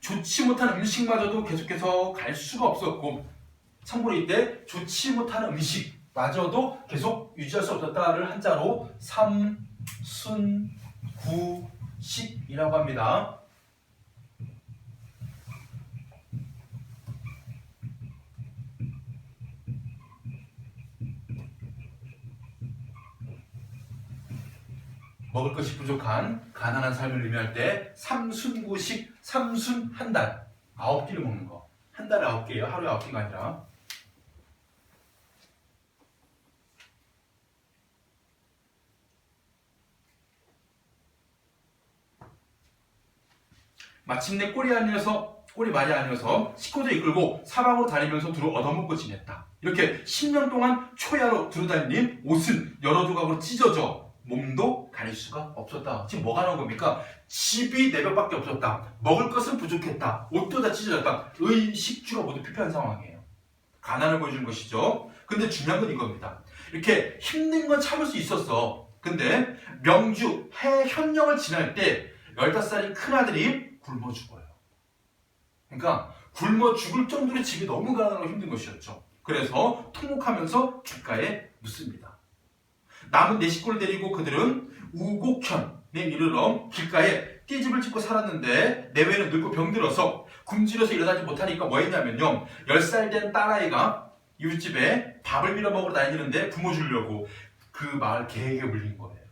좋지 못한 음식마저도 계속해서 갈 수가 없었고, 참고로 이때 좋지 못한 음식마저도 계속 유지할 수 없었다를 한자로 삼순구식이라고 합니다. 먹을 것이 부족한 가난한 삶을 의미할 때 삼순구식, 삼순 한 달, 9끼를 먹는 거. 한 달에 9끼예요. 하루에 9끼가 아니라. 마침내 꼬리 말이 아니어서 식구도 이끌고 사방으로 다니면서 두루 얻어먹고 지냈다. 이렇게 10년 동안 초야로 두루다닌 옷은 여러 조각으로 찢어져 몸도 가릴 수가 없었다. 지금 뭐가 나온 겁니까? 집이 4벽밖에 없었다. 먹을 것은 부족했다. 옷도 다 찢어졌다. 의식주가 모두 필요한 상황이에요. 가난을 보여주는 것이죠. 근데 중요한 건 이겁니다. 이렇게 힘든 건 참을 수 있었어. 근데 명주 해현령을 지날 때 15살인 큰아들이 굶어 죽어요. 그러니까 굶어 죽을 정도로 집이 너무 가난하고 힘든 것이었죠. 그래서 통곡하면서 길가에 묻습니다. 남은 4식구를 데리고 그들은 우곡현에 이르러 길가에 띠집을 짓고 살았는데 내외는 늙고 병들어서 굶주려서 일어나지 못하니까 뭐 했냐면요, 10살 된 딸아이가 이웃집에 밥을 빌어 먹으러 다니는데 부모 주려고 그 마을 개에게 물린 거예요.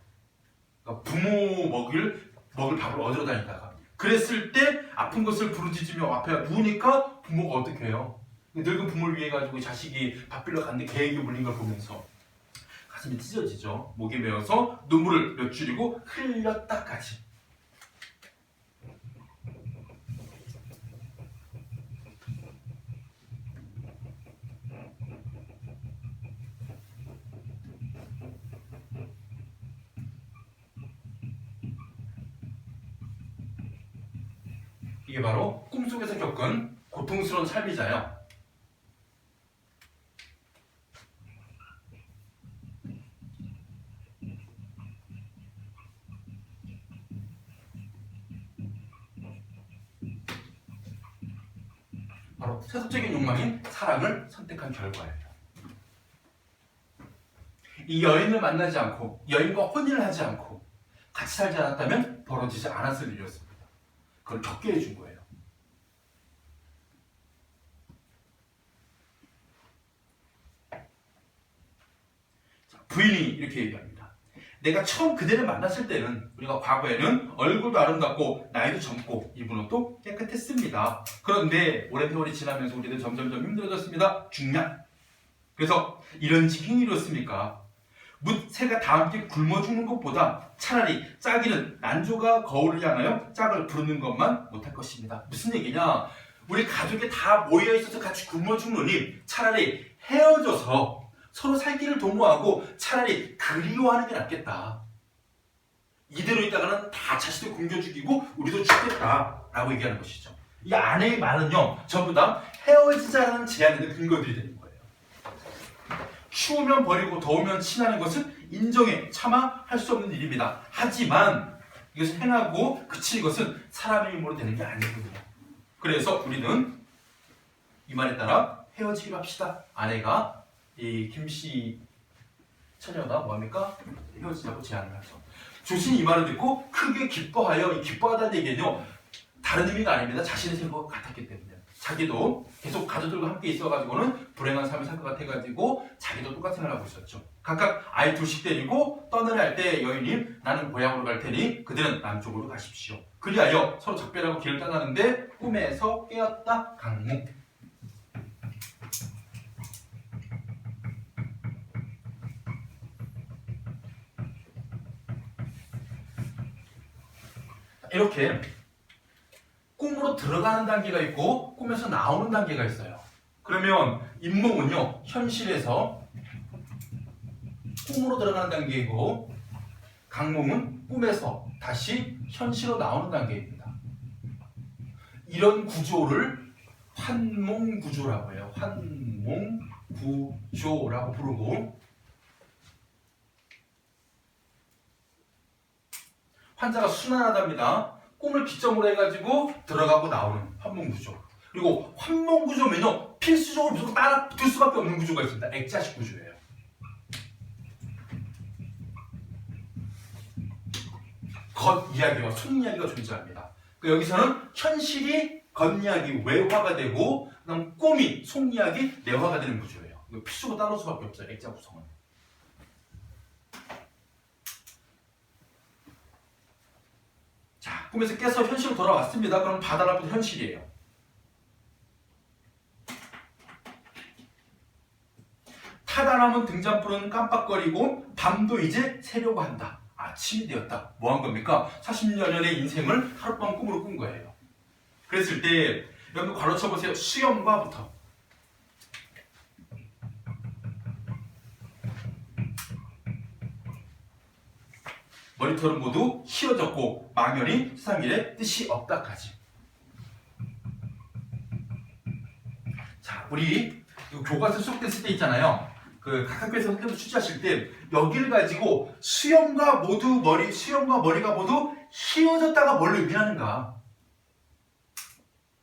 그러니까 부모 먹을 밥을 얻으러 다니다가 그랬을 때 아픈 것을 부르짖으며 앞에 누우니까 부모가 어떻게 해요? 늙은 부모를 위해 가지고 자식이 밥 빌러 갔는데 개에게 물린 걸 보면서 가슴이 찢어지죠. 목이 메어서 눈물을 몇 줄이고 흘렸다까지. 이게 바로 꿈속에서 겪은 고통스러운 삶이잖아요. 바로 세속적인 욕망인 사랑을 선택한 결과예요. 이 여인을 만나지 않고 여인과 혼인을 하지 않고 같이 살지 않았다면 벌어지지 않았을 일이었습니다. 그걸 겪게 해준 거예요. 자, 부인이 이렇게 얘기합니다. 내가 처음 그대를 만났을 때는, 우리가 과거에는 얼굴도 아름답고 나이도 젊고 입은 옷도 깨끗했습니다. 그런데 오랜 세월이 지나면서 우리는 점점점 힘들어졌습니다. 중량. 그래서 이런 지경이 이렇습니까? 묻새가 다 함께 굶어 죽는 것보다 차라리 짝이는 난조가 거울을 향하여 짝을 부르는 것만 못할 것입니다. 무슨 얘기냐? 우리 가족이 다 모여 있어서 같이 굶어 죽느니 차라리 헤어져서 서로 살기를 도모하고 차라리 그리워하는 게 낫겠다. 이대로 있다가는 다 자식도 굶겨 죽이고 우리도 죽겠다라고 얘기하는 것이죠. 이 아내의 말은요, 전부 다 헤어지자라는 제안의 근거들이 되는 거예요. 추우면 버리고 더우면 친하는 것은 인정해 차마 할 수 없는 일입니다. 하지만 이것을 행하고 그칠 것은 사람의 힘으로 되는 게 아니거든요. 그래서 우리는 이 말에 따라 헤어지기로 합시다. 아내가 이 김씨 처녀가 뭐합니까? 헤어지자고 제안을 하죠. 조신이 이 말을 듣고 크게 기뻐하여, 이 기뻐하다는 얘기는요, 다른 의미가 아닙니다. 자신의 생각과 같았기 때문에. 자기도 계속 가족들과 함께 있어가지고는 불행한 삶을 살 것 같아가지고 자기도 똑같은 생각을 하고 있었죠. 각각 아이 둘씩 데리고 떠나려 할 때 여인이 나는 고향으로 갈 테니 그들은 남쪽으로 가십시오. 그리하여 서로 작별하고 길을 떠나는데 꿈에서 깨었다 강무. 이렇게 꿈으로 들어가는 단계가 있고 꿈에서 나오는 단계가 있어요. 그러면 인몽은요, 현실에서 꿈으로 들어가는 단계이고 강몽은 꿈에서 다시 현실로 나오는 단계입니다. 이런 구조를 환몽구조라고 해요. 환몽구조라고 부르고, 환자가 순환하답니다. 꿈을 기점으로 해가지고 들어가고 나오는 환몽구조. 그리고 환몽구조면요 필수적으로 무조건 따라 붙을 수밖에 없는 구조가 있습니다. 액자식 구조예요. 겉이야기와 속이야기가 존재합니다. 여기서는 현실이 겉이야기 외화가 되고 그다음 꿈이 속이야기 내화가 되는 구조예요. 이거 필수로 따를 수밖에 없어요. 액자 구성은. 자, 꿈에서 깨서 현실로 돌아왔습니다. 그럼 바다라부터 현실이에요. 타다람은 등잔불은 깜빡거리고 밤도 이제 새려고 한다. 아침이 되었다. 뭐 한 겁니까? 40여 년의 인생을 하룻밤 꿈으로 꾼 거예요. 그랬을 때 여러분 괄호 쳐보세요. 수염과부터. 머리털은 모두 휘어졌고 망연히 세상일에 뜻이 없다까지. 자, 우리 교과서 수업됐을 때 있잖아요. 각 학교에서 선생님도 출제하실 때 여기를 가지고 수염과 머리가 모두 휘어졌다가 뭘 의미하는가?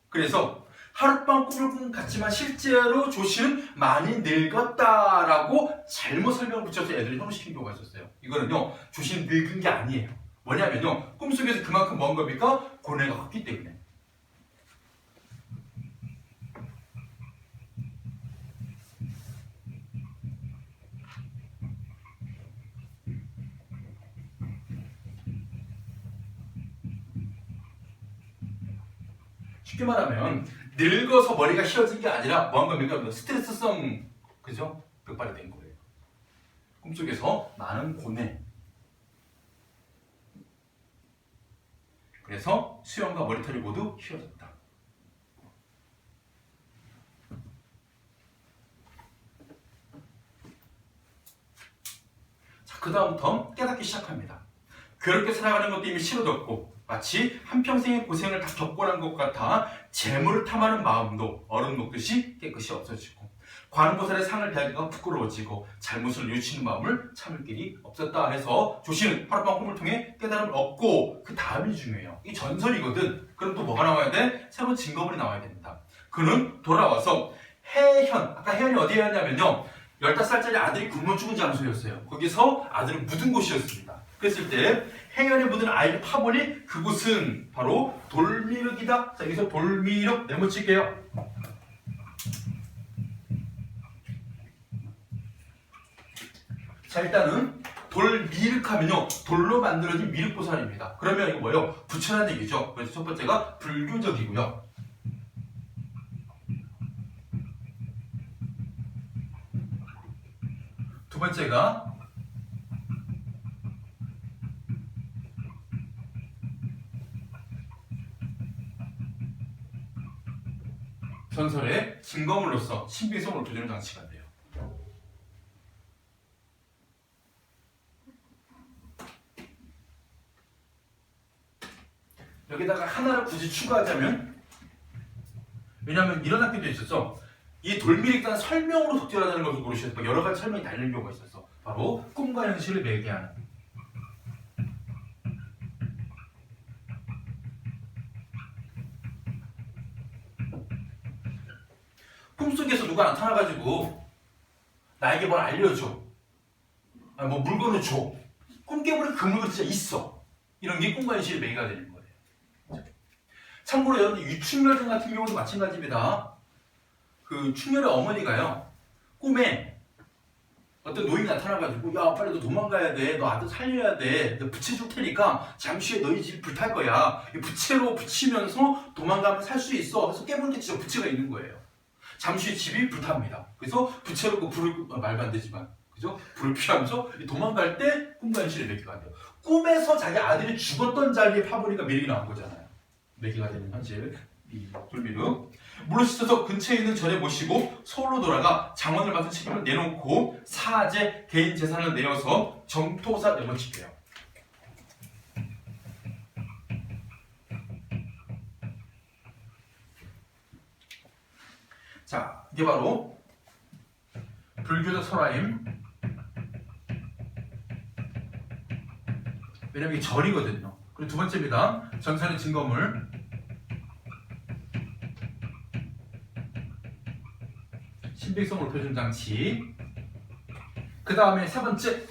그래서 하룻밤 꿈을 꾼 것 같지만 실제로 조씨는 많이 늙었다라고 잘못 설명을 붙여서 애들이 형식시킨 경우가 있었어요. 이거는요, 조씨는 늙은 게 아니에요. 뭐냐면요, 꿈속에서 그만큼 먼 겁니까? 고뇌가 컸기 때문에. 쉽게 말하면 늙어서 머리가 휘어진 게 아니라 뭐한 겁니까? 스트레스성, 그죠? 벽발이 된 거예요. 꿈속에서 많은 고뇌. 그래서 수염과 머리털이 모두 휘어졌다. 자, 그 다음부터 깨닫기 시작합니다. 괴롭게 살아가는 것도 이미 싫어졌고 마치 한평생의 고생을 다 겪고 난 것 같아 재물을 탐하는 마음도 얼음 녹듯이 깨끗이 없어지고 관음보살의 상을 배하기가 부끄러워지고 잘못을 뉘우치는 마음을 참을 길이 없었다 해서 조씨는 하룻밤 꿈을 통해 깨달음을 얻고 그 다음이 중요해요. 이 전설이거든. 그럼 또 뭐가 나와야 돼? 새로운 증거물이 나와야 됩니다. 그는 돌아와서 해현, 아까 해현이 어디였냐면요 15살짜리 아들이 굶어 죽은 장소였어요. 거기서 아들을 묻은 곳이었습니다. 그랬을 때 해연에 묻은 아이를 파보니 그곳은 바로 돌미륵이다. 자, 여기서 돌미륵 네모칠게요. 자, 일단은 돌미륵 하면요 돌로 만들어진 미륵보살입니다. 그러면 이거 뭐예요? 부처라는 얘기죠. 그래서 첫 번째가 불교적이고요. 두 번째가 전설의 증거물로서 신빙성을 높여주는 장치가 돼요. 여기다가 하나를 굳이 추가하자면, 왜냐하면 이런 학교도 있었어. 이 돌미륵단 설명으로 덕질하자는 것을 고르셨고 여러 가지 설명이 달린 경우가 있었어. 바로 꿈과 현실을 매개하는. 꿈속에서 누가 나타나가지고 나에게 뭘 알려줘. 뭐 물건을 줘. 꿈 깨보니 그 물건 진짜 있어. 이런 게 꿈과 현실의 매개가 되는 거예요. 참고로 여러분들 유충렬 같은 경우도 마찬가지입니다. 그 충렬의 어머니가요 꿈에 어떤 노인이 나타나가지고 야 빨리 너 도망가야 돼, 너 아들 살려야 돼, 너 부채 줄 테니까 잠시 후에 너희 집 불탈 거야. 이 부채로 붙이면서 도망가면 살 수 있어. 그래서 깨보니까 진짜 부채가 있는 거예요. 잠시 후에 집이 불탑니다. 그래서 부채로 그 불을 말도 안 되지만 그죠? 불을 피하면서 도망갈 때 꿈과 현실의 매개가 돼요. 꿈에서 자기 아들이 죽었던 자리에 파보니까 미륵이 나온 거잖아요. 매개가 되는 현실 이 돌미륵. 물로 씻어서 근처에 있는 절에 모시고 서울로 돌아가 장원을 맡은 책임을 내놓고 사제 개인 재산을 내어서 정토사 내모칠게요. 자, 이게 바로 불교적 설화임. 왜냐면 이게 절이거든요. 그리고 두 번째입니다. 전설의 증거물. 신빙성을 높여주는 장치. 그 다음에 세 번째.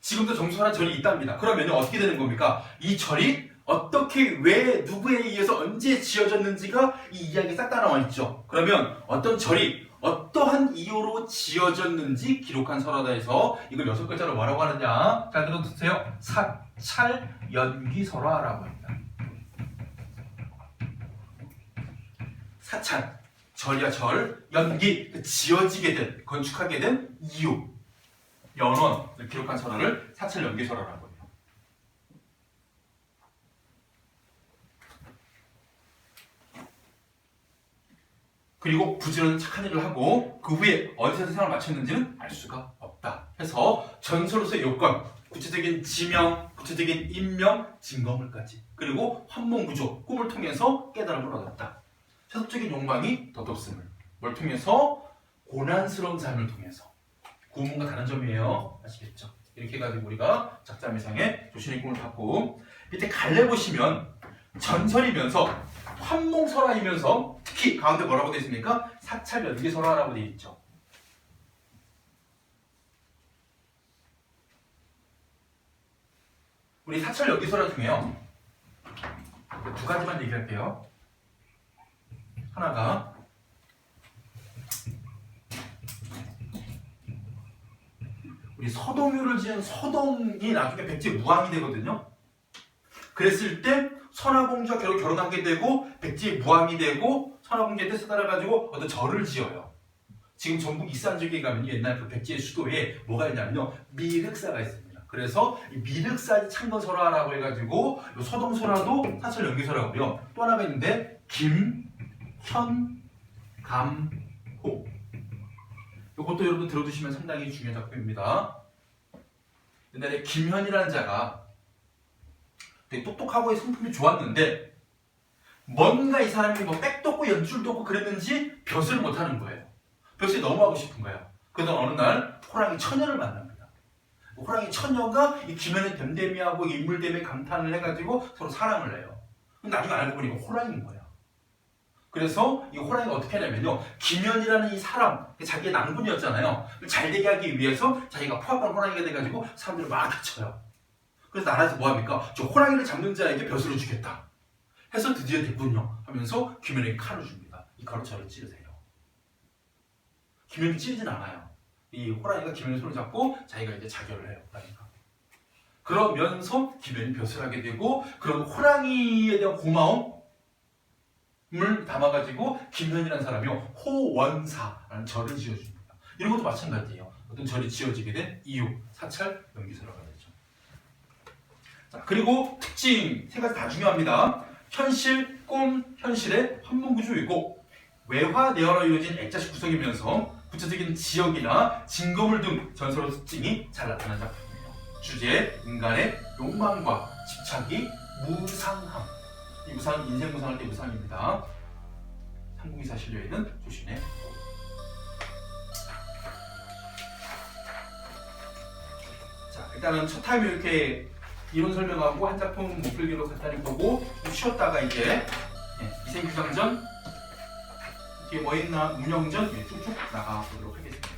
지금도 정수하는 절이 있답니다. 그러면 어떻게 되는 겁니까? 이 절이 어떻게, 왜, 누구에 의해서 언제 지어졌는지가 이 이야기에 싹 다 나와 있죠. 그러면 어떤 절이 어떠한 이유로 지어졌는지 기록한 설화다 해서 이걸 6글자로 뭐라고 하느냐? 잘 들어주세요. 사찰 연기 설화라고 합니다. 사찰, 절이야 절, 연기, 지어지게 된, 건축하게 된 이유, 연원을 기록한 설화를 사찰 연기 설화라고 해요. 그리고 부지런히 착한 일을 하고 그 후에 어디서 세상을 마쳤는지는 알 수가 없다 해서 전설로서의 요건, 구체적인 지명, 구체적인 인명, 증거물까지, 그리고 환몽구조, 꿈을 통해서 깨달음을 얻었다. 세속적인 욕망이 덧없음을, 뭘 통해서? 고난스러운 삶을 통해서. 구문과 다른 점이에요. 아시겠죠? 이렇게 해가지고 우리가 작자미상의 조신의 꿈을 받고, 밑에 갈래 보시면 전설이면서 환몽설화이면서 특히 가운데 뭐라고 되어 있습니까? 사찰 연기설화라고 되어 있죠. 우리 사찰 연기설화 중에요, 두 가지만 얘기할게요. 하나가 우리 서동유를 지은 서동이 나중에 백제 무왕이 되거든요. 그랬을 때 선화공주와 결혼하게 되고 백제 무왕이 되고 선화공주한테 쓰달아가지고 어떤 절을 지어요. 지금 전북 이산족에 가면 옛날 그 백제의 수도에 뭐가 있냐면요, 미륵사가 있습니다. 그래서 이 미륵사 창건설화라고 해가지고 서동설화도 사찰 연기설화고요. 또 하나가 있는데 김현감호. 이것도 여러분 들어두시면 상당히 중요한 작품입니다. 옛날에 김현이라는 자가 되게 똑똑하고 성품이 좋았는데 뭔가 이 사람이 뭐 백도 없고 연줄도 없고 그랬는지 벼슬을 못하는 거예요. 벼슬이 너무 하고 싶은 거예요. 그러다 어느 날 호랑이 처녀를 만납니다. 호랑이 처녀가 이 김현의 됨됨이하고 인물됨에 감탄을 해가지고 서로 사랑을 해요. 나중에 알고 보니까 호랑이인 거예요. 그래서 이 호랑이가 어떻게 하냐면요, 김현이라는 이 사람, 자기의 낭군이었잖아요. 잘 되게 하기 위해서 자기가 포악한 호랑이가 돼가지고 사람들을 막 해쳐요. 그래서 나라에서 뭐합니까? 저 호랑이를 잡는 자에게 벼슬을 주겠다 해서 드디어 됐군요 하면서 김현에게 칼을 줍니다. 이 칼로 저를 찌르세요. 김현이 찌르진 않아요. 이 호랑이가 김현의 손을 잡고 자기가 이제 자결을 해요. 호랑이가. 그러면서 김현이 벼슬하게 되고, 그런 호랑이에 대한 고마움을 담아가지고 김현이라는 사람이요, 호원사라는 절을 지어줍니다. 이런 것도 마찬가지예요. 어떤 절이 지어지게 된 이유, 사찰 연기설화가 되죠. 자, 그리고 특징 세 가지 다 중요합니다. 현실, 꿈, 현실의 환문구조이고, 외화, 내화로 이루어진 액자식 구성이면서 구체적인 지역이나 증거물 등 전설의 특징이 잘 나타나는 작품이에요. 주제, 인간의 욕망과 집착이 무상함. 이 무상, 인생 무상할 때 무상입니다. 삼국이사 실려에 있는 조신의 꿈. 자, 일단은 첫 타임에 이렇게 이론 설명하고 한 작품 목필기로 간단히 보고 좀 쉬었다가 이제 이생규장전, 뒤에 뭐 있나, 운영전 쭉쭉 나가 보도록 하겠습니다.